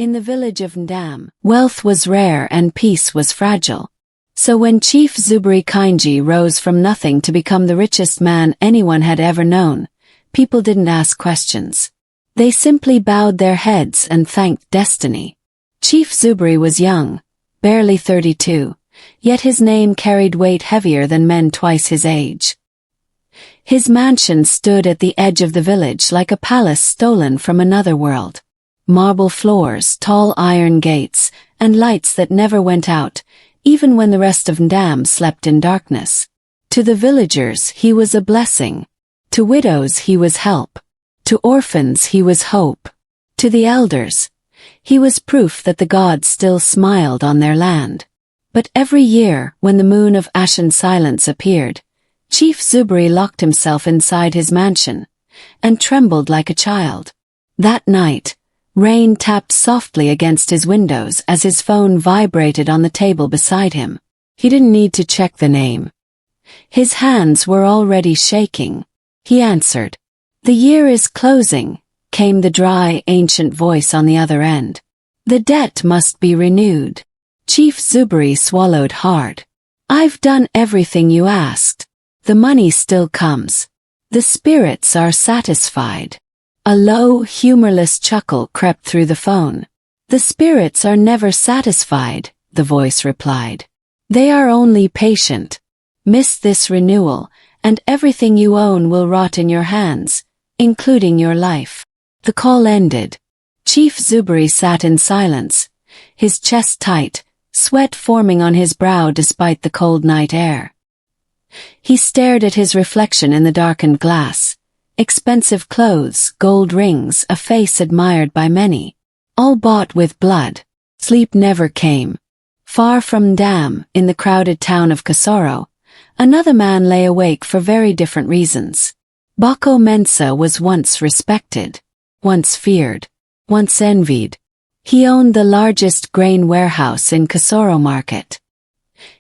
In the village of Ndam, wealth was rare and peace was fragile. So when Chief Zubri Kainji rose from nothing to become the richest man anyone had ever known, people didn't ask questions. They simply bowed their heads and thanked destiny. Chief Zubri was young, barely 32, yet his name carried weight heavier than men twice his age. His mansion stood at the edge of the village like a palace stolen from another world. Marble floors, tall iron gates, and lights that never went out, even when the rest of Ndam slept in darkness. To the villagers he was a blessing. To widows he was help. To orphans he was hope. To the elders, he was proof that the gods still smiled on their land. But every year, when the moon of ashen silence appeared, Chief Zubri locked himself inside his mansion, and trembled like a child. That night, rain tapped softly against his windows as his phone vibrated on the table beside him. He didn't need to check the name. His hands were already shaking. He answered. "The year is closing," came the dry, ancient voice on the other end. "The debt must be renewed." Chief Zubri swallowed hard. "I've done everything you asked. The money still comes. The spirits are satisfied." A low, humorless chuckle crept through the phone. "The spirits are never satisfied," the voice replied. "They are only patient. Miss this renewal, and everything you own will rot in your hands, including your life." The call ended. Chief Zubri sat in silence, his chest tight, sweat forming on his brow despite the cold night air. He stared at his reflection in the darkened glass. Expensive clothes, gold rings, a face admired by many. All bought with blood. Sleep never came. Far from Ndam, in the crowded town of Kasoro, another man lay awake for very different reasons. Bako Mensa was once respected, once feared, once envied. He owned the largest grain warehouse in Kasoro market.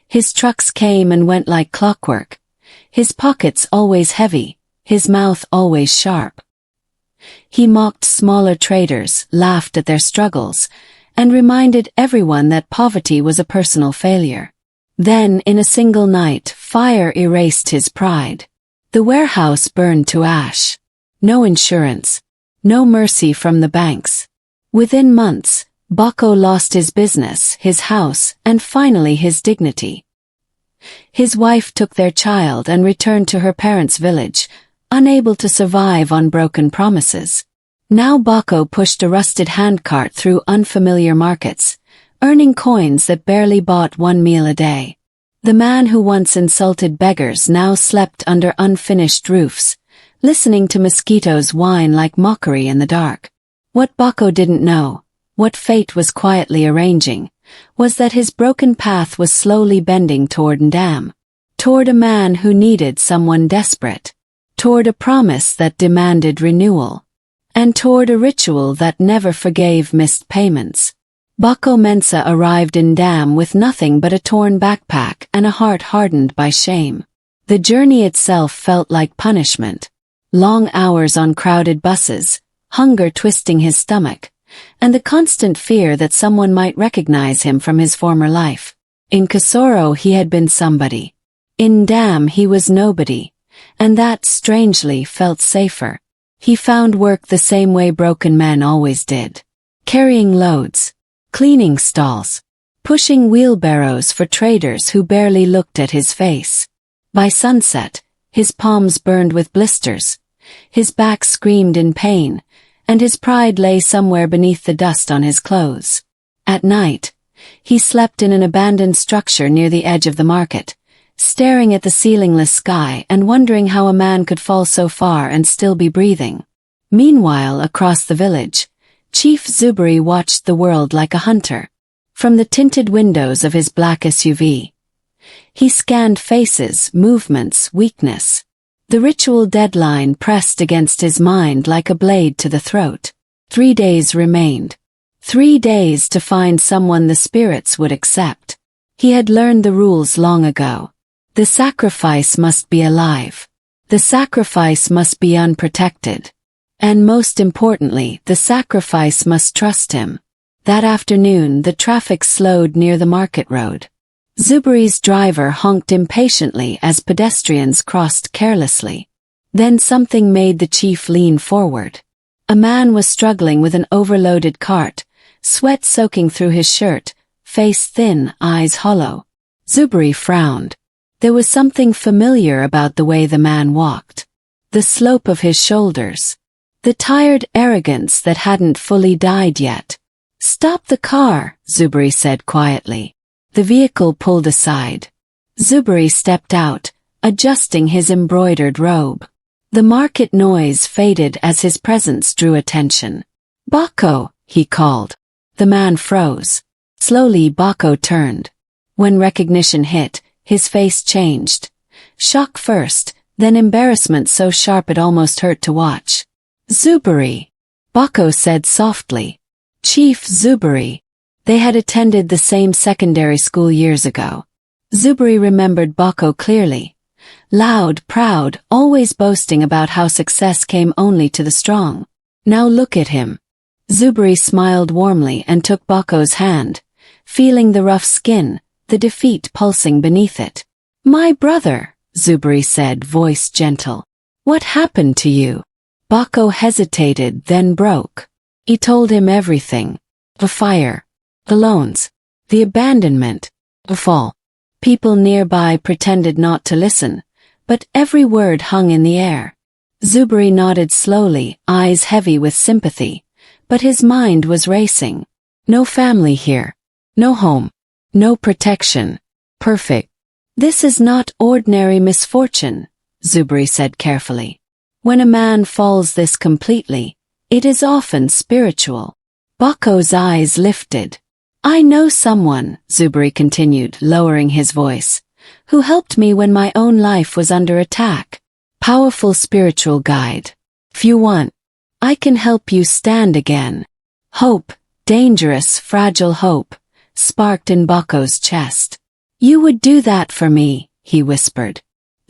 His trucks came and went like clockwork, his pockets always heavy, his mouth always sharp. He mocked smaller traders, laughed at their struggles, and reminded everyone that poverty was a personal failure. Then, in a single night, fire erased his pride. The warehouse burned to ash. No insurance, no mercy from the banks. Within months, Bako lost his business, his house, and finally his dignity. His wife took their child and returned to her parents' village, unable to survive on broken promises. Now Bako pushed a rusted handcart through unfamiliar markets, earning coins that barely bought one meal a day. The man who once insulted beggars now slept under unfinished roofs, listening to mosquitoes whine like mockery in the dark. What Bako didn't know, what fate was quietly arranging, was that his broken path was slowly bending toward Ndam, toward a man who needed someone desperate, toward a promise that demanded renewal, and toward a ritual that never forgave missed payments. Bako Mensa arrived in Ndam with nothing but a torn backpack and a heart hardened by shame. The journey itself felt like punishment. Long hours on crowded buses, hunger twisting his stomach, and the constant fear that someone might recognize him from his former life. In Kasoro he had been somebody. In Ndam he was nobody, and that, strangely, felt safer. He found work the same way broken men always did. Carrying loads, cleaning stalls, pushing wheelbarrows for traders who barely looked at his face. By sunset, his palms burned with blisters, his back screamed in pain, and his pride lay somewhere beneath the dust on his clothes. At night, he slept in an abandoned structure near the edge of the market, staring at the ceilingless sky and wondering how a man could fall so far and still be breathing. Meanwhile, across the village, Chief Zubri watched the world like a hunter. From the tinted windows of his black SUV, he scanned faces, movements, weakness. The ritual deadline pressed against his mind like a blade to the throat. 3 days remained. 3 days to find someone the spirits would accept. He had learned the rules long ago. The sacrifice must be alive. The sacrifice must be unprotected. And most importantly, the sacrifice must trust him. That afternoon the traffic slowed near the market road. Zuberi's driver honked impatiently as pedestrians crossed carelessly. Then something made the chief lean forward. A man was struggling with an overloaded cart, sweat soaking through his shirt, face thin, eyes hollow. Zuberi frowned. There was something familiar about the way the man walked. The slope of his shoulders. The tired arrogance that hadn't fully died yet. "Stop the car," Zuberi said quietly. The vehicle pulled aside. Zuberi stepped out, adjusting his embroidered robe. The market noise faded as his presence drew attention. "Bako," he called. The man froze. Slowly Bako turned. When recognition hit, his face changed. Shock first, then embarrassment so sharp it almost hurt to watch. "Zuberi," Bako said softly. "Chief Zuberi." They had attended the same secondary school years ago. Zuberi remembered Bako clearly. Loud, proud, always boasting about how success came only to the strong. Now look at him. Zuberi smiled warmly and took Bako's hand, feeling the rough skin, the defeat pulsing beneath it. "My brother," Zuberi said, voice gentle. "What happened to you?" Bako hesitated, then broke. He told him everything. The fire. The loans. The abandonment. The fall. People nearby pretended not to listen, but every word hung in the air. Zuberi nodded slowly, eyes heavy with sympathy, but his mind was racing. No family here. No home. No protection. Perfect. "This is not ordinary misfortune," Zuberi said carefully. "When a man falls this completely, it is often spiritual." Bako's eyes lifted. "I know someone," Zuberi continued, lowering his voice, "who helped me when my own life was under attack. Powerful spiritual guide. If you want, I can help you stand again." Hope, dangerous, fragile hope, sparked in Bako's chest. "You would do that for me," he whispered.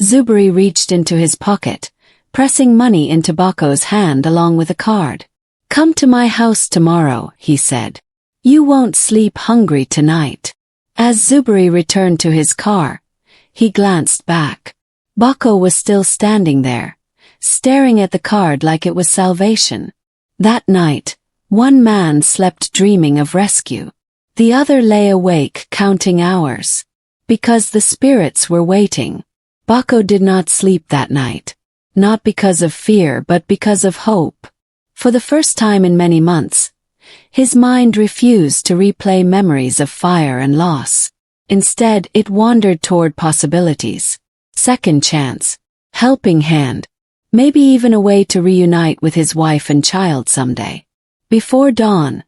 Zuberi reached into his pocket, pressing money into Bako's hand along with a card. "Come to my house tomorrow," he said. "You won't sleep hungry tonight." As Zuberi returned to his car, he glanced back. Bako was still standing there, staring at the card like it was salvation. That night, one man slept dreaming of rescue. The other lay awake counting hours. Because the spirits were waiting. Bako did not sleep that night. Not because of fear but because of hope. For the first time in many months, his mind refused to replay memories of fire and loss. Instead, it wandered toward possibilities. Second chance. Helping hand. Maybe even a way to reunite with his wife and child someday. Before dawn,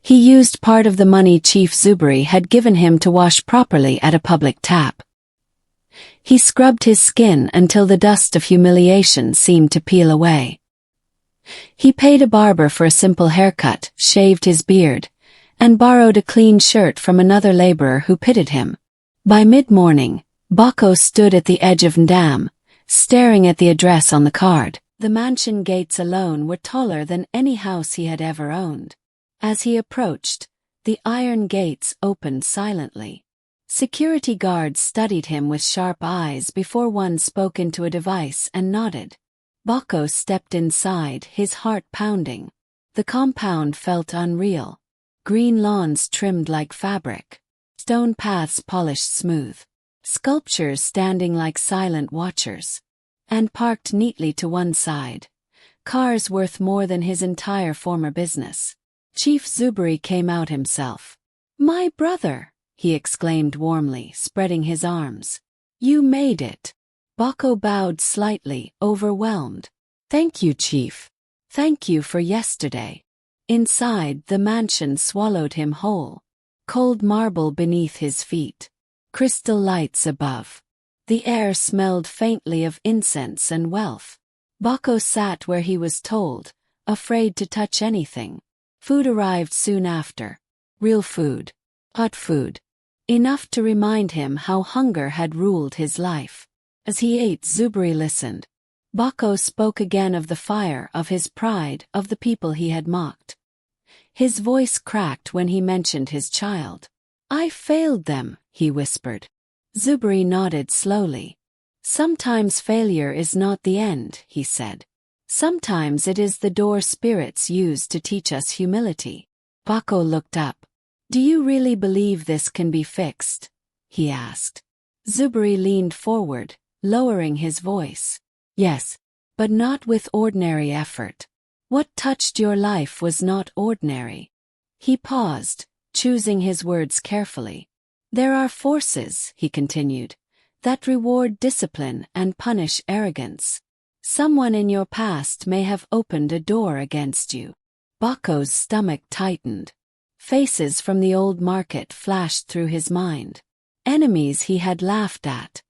he used part of the money Chief Zuberi had given him to wash properly at a public tap. He scrubbed his skin until the dust of humiliation seemed to peel away. He paid a barber for a simple haircut, shaved his beard, and borrowed a clean shirt from another laborer who pitied him. By mid-morning, Bako stood at the edge of Ndam, staring at the address on the card. The mansion gates alone were taller than any house he had ever owned. As he approached, the iron gates opened silently. Security guards studied him with sharp eyes before one spoke into a device and nodded. Bako stepped inside, his heart pounding. The compound felt unreal. Green lawns trimmed like fabric. Stone paths polished smooth. Sculptures standing like silent watchers. And parked neatly to one side. Cars worth more than his entire former business. Chief Zuberi came out himself. "My brother!" he exclaimed warmly, spreading his arms. "You made it." Bako bowed slightly, overwhelmed. "Thank you, Chief. Thank you for yesterday." Inside, the mansion swallowed him whole. Cold marble beneath his feet. Crystal lights above. The air smelled faintly of incense and wealth. Bako sat where he was told, afraid to touch anything. Food arrived soon after. Real food. Hot food. Enough to remind him how hunger had ruled his life. As he ate, Zuberi listened. Bako spoke again of the fire, of his pride, of the people he had mocked. His voice cracked when he mentioned his child. I failed them, he whispered. Zubri nodded slowly. Sometimes failure is not the end, he said. Sometimes it is the door spirits use to teach us humility. Bako looked up. Do you really believe this can be fixed? He asked. Zubri leaned forward, lowering his voice. Yes, but not with ordinary effort. What touched your life was not ordinary. He paused, choosing his words carefully. There are forces, he continued, that reward discipline and punish arrogance. Someone in your past may have opened a door against you. Bako's stomach tightened. Faces from the old market flashed through his mind. Enemies he had laughed at.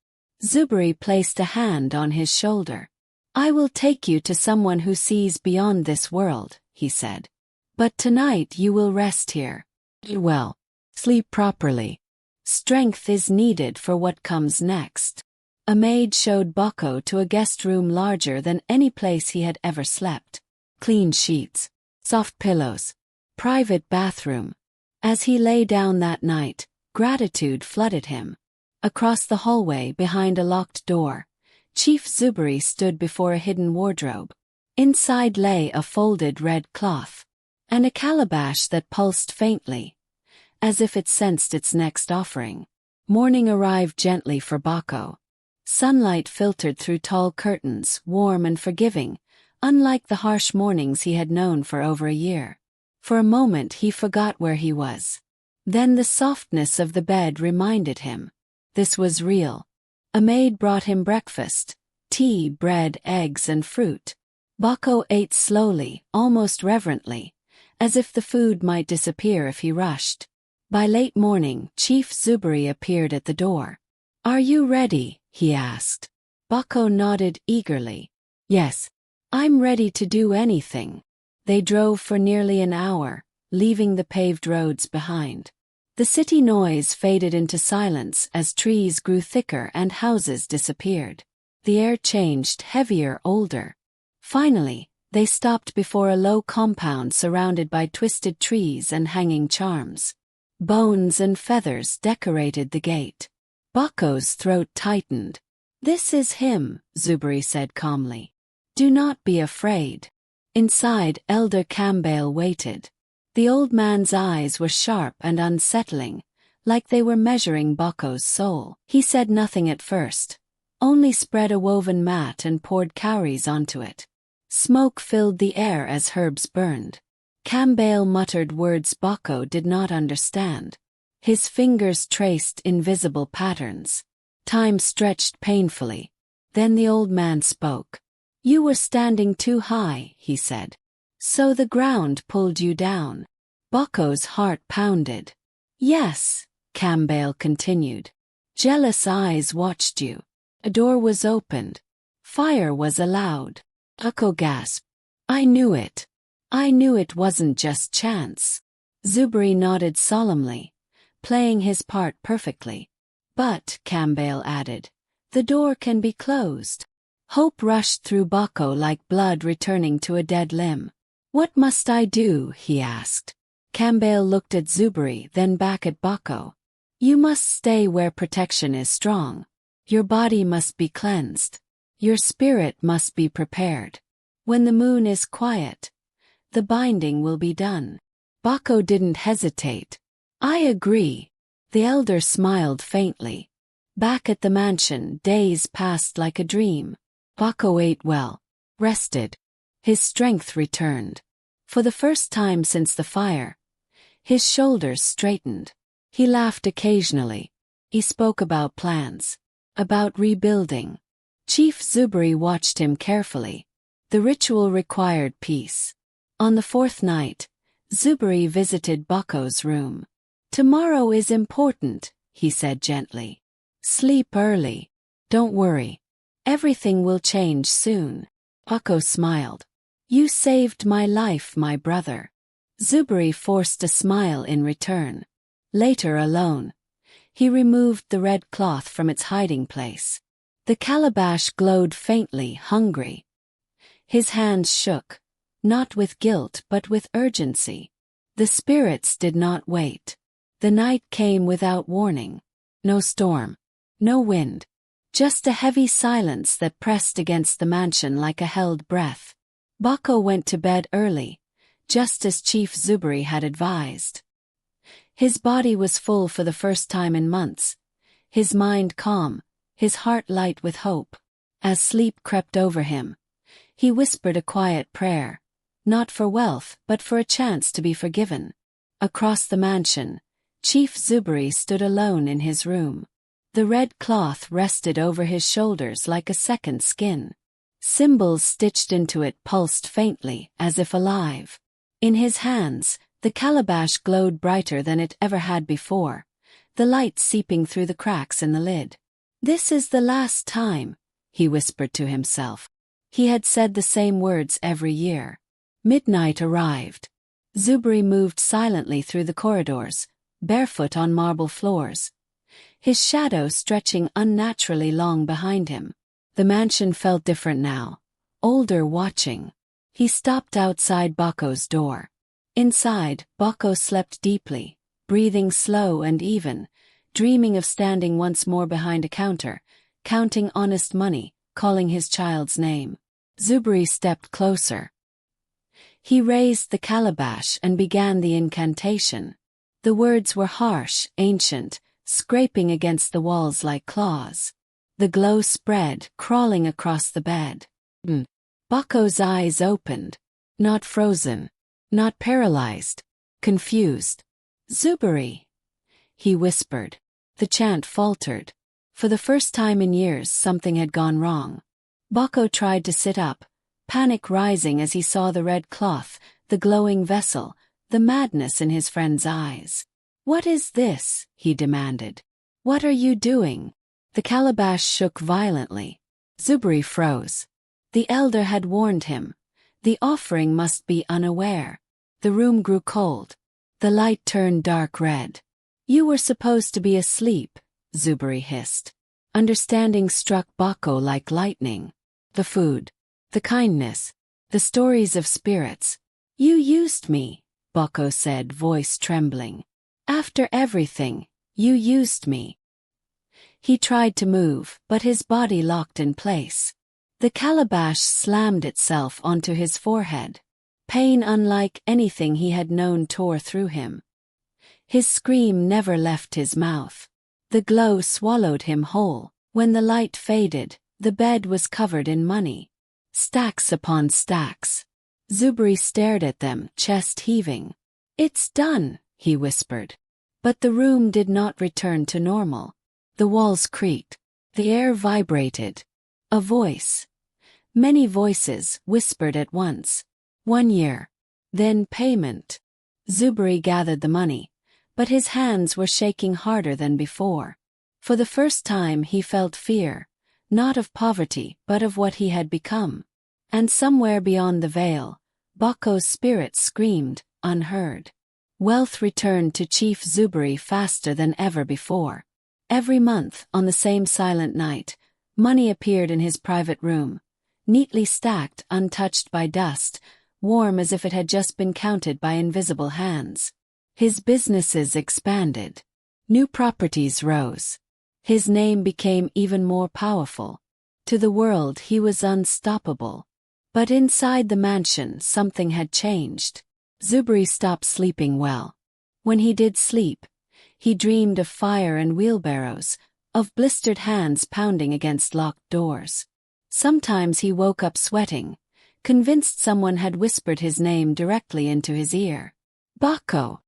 Zubri placed a hand on his shoulder. I will take you to someone who sees beyond this world, he said. But tonight you will rest here. Eat well. Sleep properly. Strength is needed for what comes next. A maid showed Bako to a guest room larger than any place he had ever slept. Clean sheets. Soft pillows. Private bathroom. As he lay down that night, gratitude flooded him. Across the hallway behind a locked door, Chief Zubri stood before a hidden wardrobe. Inside lay a folded red cloth, and a calabash that pulsed faintly, as if it sensed its next offering. Morning arrived gently for Bako. Sunlight filtered through tall curtains, warm and forgiving, unlike the harsh mornings he had known for over a year. For a moment he forgot where he was. Then the softness of the bed reminded him. This was real. A maid brought him breakfast, tea, bread, eggs, and fruit. Bako ate slowly, almost reverently, as if the food might disappear if he rushed. By late morning, Chief Zubri appeared at the door. Are you ready? He asked. Bako nodded eagerly. Yes, I'm ready to do anything. They drove for nearly an hour, leaving the paved roads behind. The city noise faded into silence as trees grew thicker and houses disappeared. The air changed, heavier, older. Finally, they stopped before a low compound surrounded by twisted trees and hanging charms. Bones and feathers decorated the gate. Bako's throat tightened. This is him, Zubri said calmly. Do not be afraid. Inside, Elder Campbell waited. The old man's eyes were sharp and unsettling, like they were measuring Bako's soul. He said nothing at first, only spread a woven mat and poured cowries onto it. Smoke filled the air as herbs burned. Campbell muttered words Bako did not understand. His fingers traced invisible patterns. Time stretched painfully. Then the old man spoke. You were standing too high, he said. So the ground pulled you down. Bako's heart pounded. Yes, Campbell continued. Jealous eyes watched you. A door was opened. Fire was allowed. Bako gasped. I knew it. I knew it wasn't just chance. Zubri nodded solemnly, playing his part perfectly. But, Campbell added, the door can be closed. Hope rushed through Bako like blood returning to a dead limb. What must I do? He asked. Campbell looked at Zubri, then back at Bako. You must stay where protection is strong. Your body must be cleansed. Your spirit must be prepared. When the moon is quiet, the binding will be done. Bako didn't hesitate. I agree. The elder smiled faintly. Back at the mansion, days passed like a dream. Bako ate well, rested. His strength returned. For the first time since the fire, his shoulders straightened. He laughed occasionally. He spoke about plans, about rebuilding. Chief Zubri watched him carefully. The ritual required peace. On the fourth night, Zubri visited Bako's room. Tomorrow is important, he said gently. Sleep early. Don't worry. Everything will change soon. Bako smiled. You saved my life, my brother. Zubri forced a smile in return. Later, alone, he removed the red cloth from its hiding place. The calabash glowed faintly, hungry. His hands shook, not with guilt but with urgency. The spirits did not wait. The night came without warning. No storm. No wind. Just a heavy silence that pressed against the mansion like a held breath. Bako went to bed early, just as Chief Zubri had advised. His body was full for the first time in months, his mind calm, his heart light with hope. As sleep crept over him, he whispered a quiet prayer, not for wealth but for a chance to be forgiven. Across the mansion, Chief Zubri stood alone in his room. The red cloth rested over his shoulders like a second skin. Symbols stitched into it pulsed faintly, as if alive. In his hands, the calabash glowed brighter than it ever had before, the light seeping through the cracks in the lid. "This is the last time," he whispered to himself. He had said the same words every year. Midnight arrived. Zubri moved silently through the corridors, barefoot on marble floors, his shadow stretching unnaturally long behind him. The mansion felt different now, older, watching. He stopped outside Bako's door. Inside, Bako slept deeply, breathing slow and even, dreaming of standing once more behind a counter, counting honest money, calling his child's name. Zubri stepped closer. He raised the calabash and began the incantation. The words were harsh, ancient, scraping against the walls like claws. The glow spread, crawling across the bed. Bako's eyes opened. Not frozen. Not paralyzed. Confused. "Zubri," he whispered. The chant faltered. For the first time in years something had gone wrong. Bako tried to sit up, panic rising as he saw the red cloth, the glowing vessel, the madness in his friend's eyes. "What is this?" he demanded. "What are you doing?" The calabash shook violently. Zubri froze. The elder had warned him. The offering must be unaware. The room grew cold. The light turned dark red. "You were supposed to be asleep," Zubri hissed. Understanding struck Bako like lightning. The food. The kindness. The stories of spirits. "You used me," Bako said, voice trembling. "After everything, you used me." He tried to move, but his body locked in place. The calabash slammed itself onto his forehead. Pain unlike anything he had known tore through him. His scream never left his mouth. The glow swallowed him whole. When the light faded, the bed was covered in money. Stacks upon stacks. Zubri stared at them, chest heaving. "It's done," he whispered. But the room did not return to normal. The walls creaked. The air vibrated. A voice. Many voices whispered at once. 1 year. Then payment. Zubri gathered the money, but his hands were shaking harder than before. For the first time he felt fear, not of poverty but of what he had become. And somewhere beyond the veil, Bako's spirit screamed, unheard. Wealth returned to Chief Zubri faster than ever before. Every month, on the same silent night, money appeared in his private room, neatly stacked, untouched by dust, warm as if it had just been counted by invisible hands. His businesses expanded. New properties rose. His name became even more powerful. To the world he was unstoppable. But inside the mansion something had changed. Zubri stopped sleeping well. When he did sleep, he dreamed of fire and wheelbarrows, of blistered hands pounding against locked doors. Sometimes he woke up sweating, convinced someone had whispered his name directly into his ear. Bako.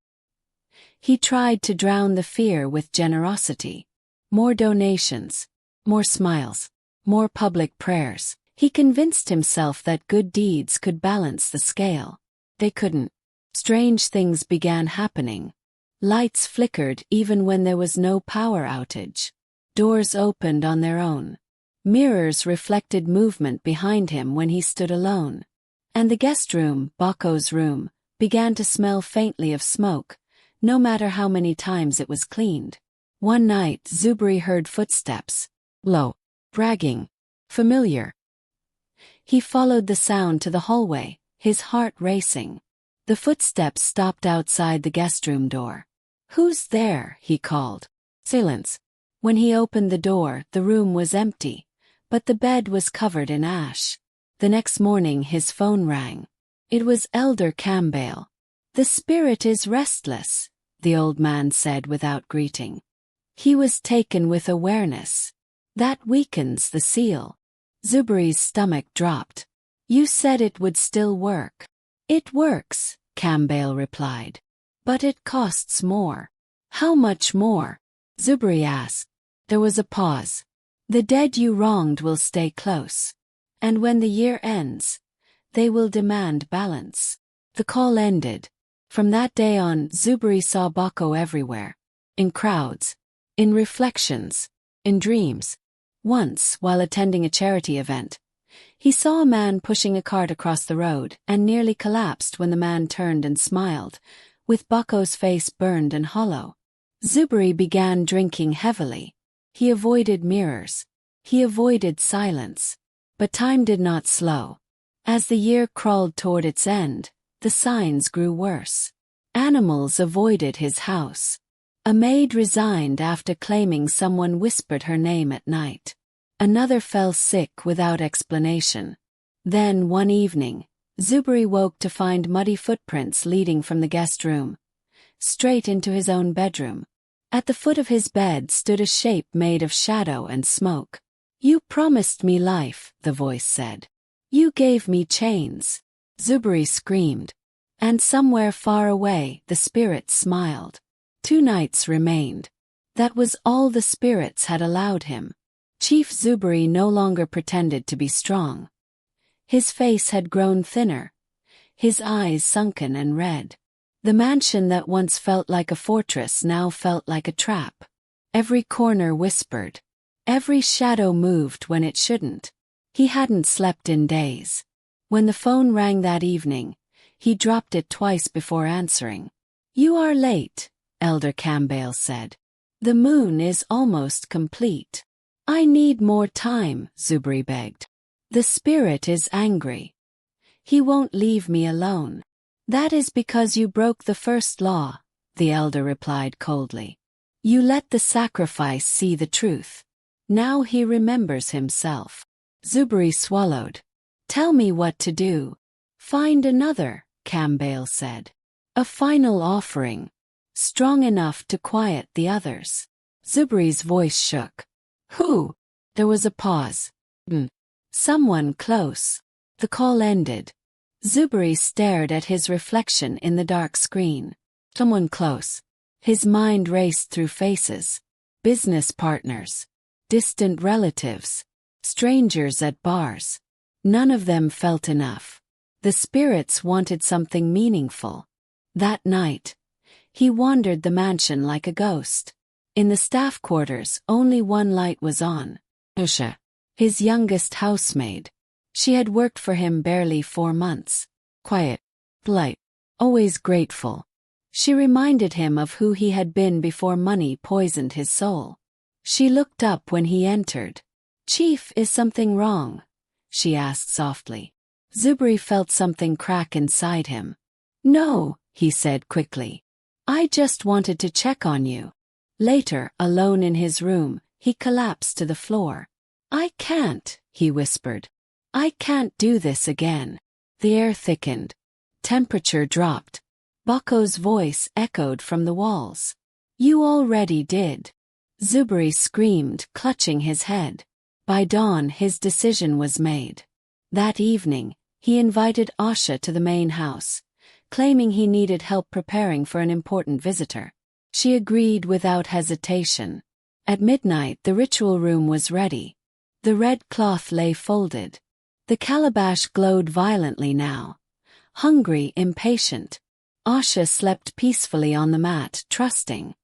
He tried to drown the fear with generosity. More donations, more smiles, more public prayers. He convinced himself that good deeds could balance the scale. They couldn't. Strange things began happening. Lights flickered even when there was no power outage. Doors opened on their own. Mirrors reflected movement behind him when he stood alone. And the guest room, Bako's room, began to smell faintly of smoke, no matter how many times it was cleaned. One night Zubri heard footsteps. Low. Bragging. Familiar. He followed the sound to the hallway, his heart racing. The footsteps stopped outside the guest room door. "Who's there?" he called. Silence. When he opened the door, the room was empty, but the bed was covered in ash. The next morning his phone rang. It was Elder Campbell. "The spirit is restless," the old man said without greeting. He was taken with awareness. "That weakens the seal." Zuberi's stomach dropped. "You said it would still work." "It works," Campbell replied. "But it costs more." "How much more?" Zuberi asked. There was a pause. "The dead you wronged will stay close. And when the year ends, they will demand balance." The call ended. From that day on, Zuberi saw Bako everywhere. In crowds. In reflections. In dreams. Once, while attending a charity event, he saw a man pushing a cart across the road and nearly collapsed when the man turned and smiled, with Bako's face burned and hollow. Zuberi began drinking heavily. He avoided mirrors. He avoided silence. But time did not slow. As the year crawled toward its end, the signs grew worse. Animals avoided his house. A maid resigned after claiming someone whispered her name at night. Another fell sick without explanation. Then, one evening, Zuberi woke to find muddy footprints leading from the guest room, straight into his own bedroom. At the foot of his bed stood a shape made of shadow and smoke. "You promised me life," the voice said. "You gave me chains." Zuberi screamed. And somewhere far away, the spirit smiled. 2 nights remained. That was all the spirits had allowed him. Chief Zuberi no longer pretended to be strong. His face had grown thinner, his eyes sunken and red. The mansion that once felt like a fortress now felt like a trap. Every corner whispered. Every shadow moved when it shouldn't. He hadn't slept in days. When the phone rang that evening, he dropped it twice before answering. "You are late," Elder Campbell said. "The moon is almost complete." "I need more time," Zuberi begged. "The spirit is angry. He won't leave me alone." "That is because you broke the first law," the elder replied coldly. "You let the sacrifice see the truth. Now he remembers himself." Zuberi swallowed. "Tell me what to do." "Find another," Campbell said. "A final offering. Strong enough to quiet the others." Zuberi's voice shook. "Who?" There was a pause. "Someone close." The call ended. Zuberi stared at his reflection in the dark screen. Someone close. His mind raced through faces. Business partners. Distant relatives. Strangers at bars. None of them felt enough. The spirits wanted something meaningful. That night, he wandered the mansion like a ghost. In the staff quarters, only one light was on. Usha, his youngest housemaid. She had worked for him barely 4 months. Quiet, polite, always grateful. She reminded him of who he had been before money poisoned his soul. She looked up when he entered. "Chief, is something wrong?" she asked softly. Zuberi felt something crack inside him. "No," he said quickly. "I just wanted to check on you." Later, alone in his room, he collapsed to the floor. "I can't," he whispered. "I can't do this again." The air thickened. Temperature dropped. Bako's voice echoed from the walls. "You already did." Zuberi screamed, clutching his head. By dawn, his decision was made. That evening, he invited Asha to the main house, claiming he needed help preparing for an important visitor. She agreed without hesitation. At midnight, the ritual room was ready. The red cloth lay folded. The calabash glowed violently now. Hungry, impatient. Asha slept peacefully on the mat, trusting.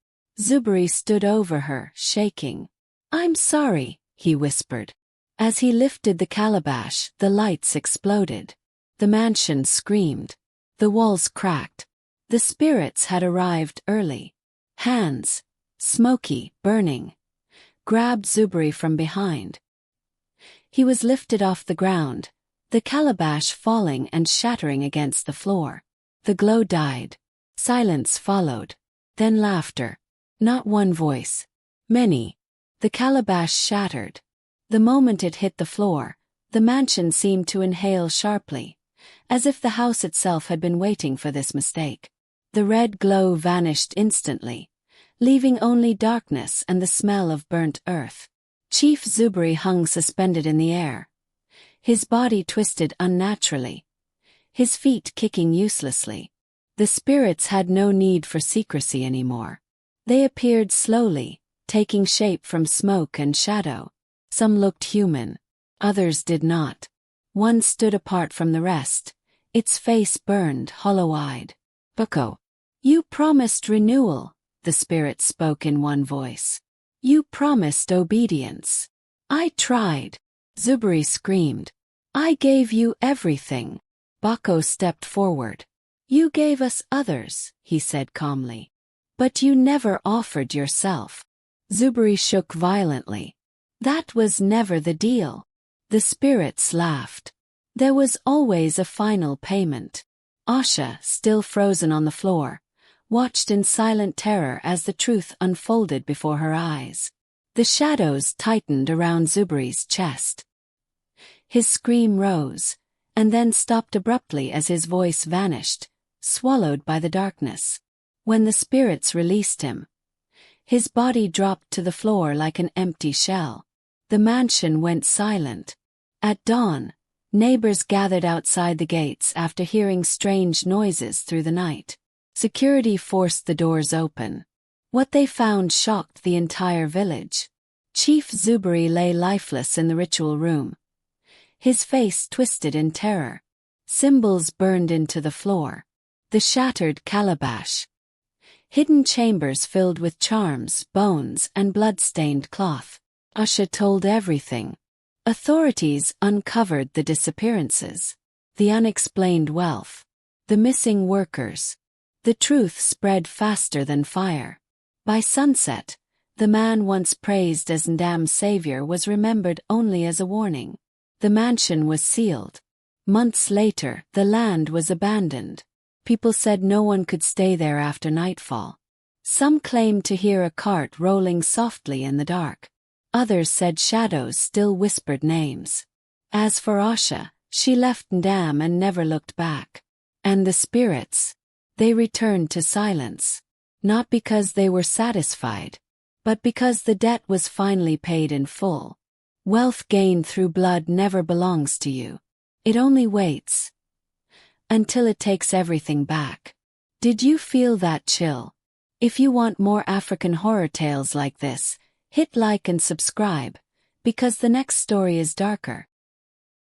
Zuberi stood over her, shaking. "I'm sorry," he whispered. As he lifted the calabash, the lights exploded. The mansion screamed. The walls cracked. The spirits had arrived early. Hands, smoky, burning, grabbed Zuberi from behind. He was lifted off the ground, the calabash falling and shattering against the floor. The glow died. Silence followed. Then laughter. Not one voice. Many. The calabash shattered. The moment it hit the floor, the mansion seemed to inhale sharply, as if the house itself had been waiting for this mistake. The red glow vanished instantly, leaving only darkness and the smell of burnt earth. Chief Zubri hung suspended in the air. His body twisted unnaturally, his feet kicking uselessly. The spirits had no need for secrecy anymore. They appeared slowly, taking shape from smoke and shadow. Some looked human, others did not. One stood apart from the rest, its face burned, hollow-eyed. "Bako, you promised renewal," the spirit spoke in one voice. "You promised obedience." "I tried," Zubri screamed. "I gave you everything." Bako stepped forward. "You gave us others," he said calmly. "But you never offered yourself." Zubri shook violently. "That was never the deal." The spirits laughed. "There was always a final payment." Asha, still frozen on the floor, watched in silent terror as the truth unfolded before her eyes. The shadows tightened around Zubri's chest. His scream rose, and then stopped abruptly as his voice vanished, swallowed by the darkness. When the spirits released him, his body dropped to the floor like an empty shell. The mansion went silent. At dawn, neighbors gathered outside the gates after hearing strange noises through the night. Security forced the doors open. What they found shocked the entire village. Chief Zubri lay lifeless in the ritual room, his face twisted in terror. Symbols burned into the floor. The shattered calabash. Hidden chambers filled with charms, bones, and blood-stained cloth. Asha told everything. Authorities uncovered the disappearances, the unexplained wealth, the missing workers. The truth spread faster than fire. By sunset, the man once praised as Ndam's savior was remembered only as a warning. The mansion was sealed. Months later, the land was abandoned. People said no one could stay there after nightfall. Some claimed to hear a cart rolling softly in the dark. Others said shadows still whispered names. As for Asha, she left Ndam and never looked back. And the spirits? They returned to silence. Not because they were satisfied, but because the debt was finally paid in full. Wealth gained through blood never belongs to you. It only waits until it takes everything back. Did you feel that chill? If you want more African horror tales like this, hit like and subscribe, because the next story is darker,